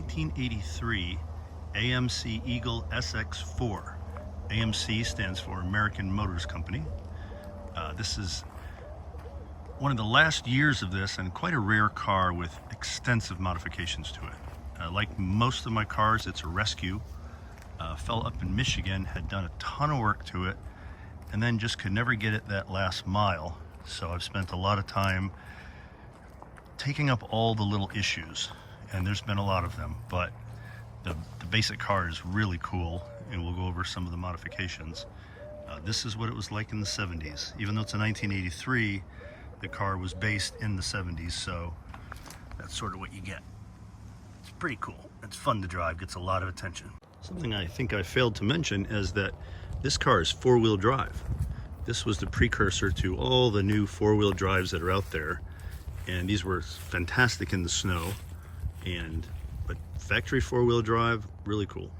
1983 AMC Eagle SX4. AMC stands for American Motors Company. This is one of the last years of this, and quite a rare car with extensive modifications to it. Like most of my cars, it's a rescue. A fellow up in Michigan had done a ton of work to it and then just could never get it that last mile. So I've spent a lot of time taking up all the little issues, and there's been a lot of them, but the basic car is really cool, and we'll go over some of the modifications. This is what it was like in the 70s. Even though it's a 1983, the car was based in the 70s, so that's sort of what you get. It's pretty cool. It's fun to drive, gets a lot of attention. Something I think I failed to mention is that this car is four-wheel drive. This was the precursor to all the new four-wheel drives that are out there, and these were fantastic in the snow, but factory four-wheel drive, really cool.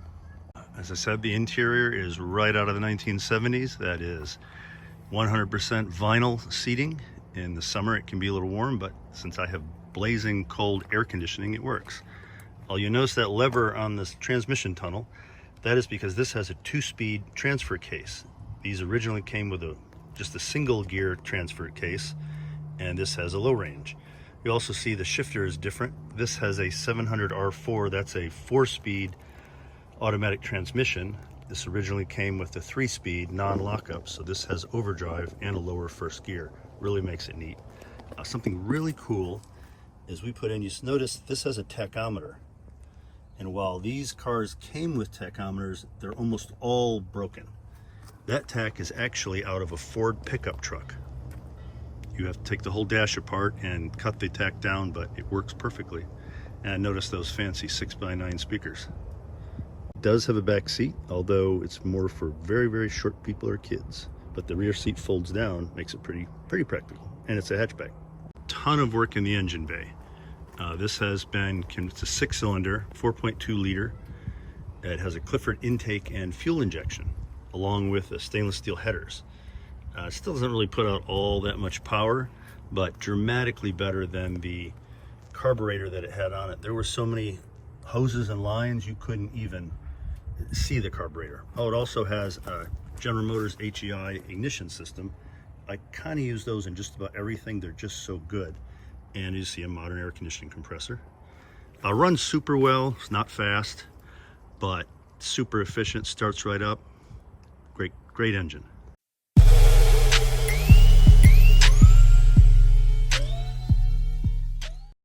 As I said, the interior is right out of the 1970s. That is 100% vinyl seating. In the summer it can be a little warm, but since I have blazing cold air conditioning, it works. You'll notice that lever on this transmission tunnel. That is because this has a 2-speed transfer case. These originally came with just a single gear transfer case, and this has a low range. You also see the shifter is different. This has a 700R4, that's a 4-speed automatic transmission. This originally came with a 3-speed non-lockup, so this has overdrive and a lower first gear. Really makes it neat. Something really cool is we put in, you notice this has a tachometer. And while these cars came with tachometers, they're almost all broken. That tach is actually out of a Ford pickup truck. You have to take the whole dash apart and cut the tach down, but it works perfectly. And notice those fancy 6x9 speakers. It does have a back seat, although it's more for very, very short people or kids. But the rear seat folds down, makes it pretty practical. And it's a hatchback. Ton of work in the engine bay. This has been, it's a 6-cylinder, 4.2 liter. It has a Clifford intake and fuel injection, along with stainless steel headers. It still doesn't really put out all that much power, but dramatically better than the carburetor that it had on it. There were so many hoses and lines you couldn't even see the carburetor. It also has a General Motors HEI ignition system. I kind of use those in just about everything. They're just so good. And you see a modern air conditioning compressor. Runs super well. It's not fast, but super efficient. Starts right up. Great engine.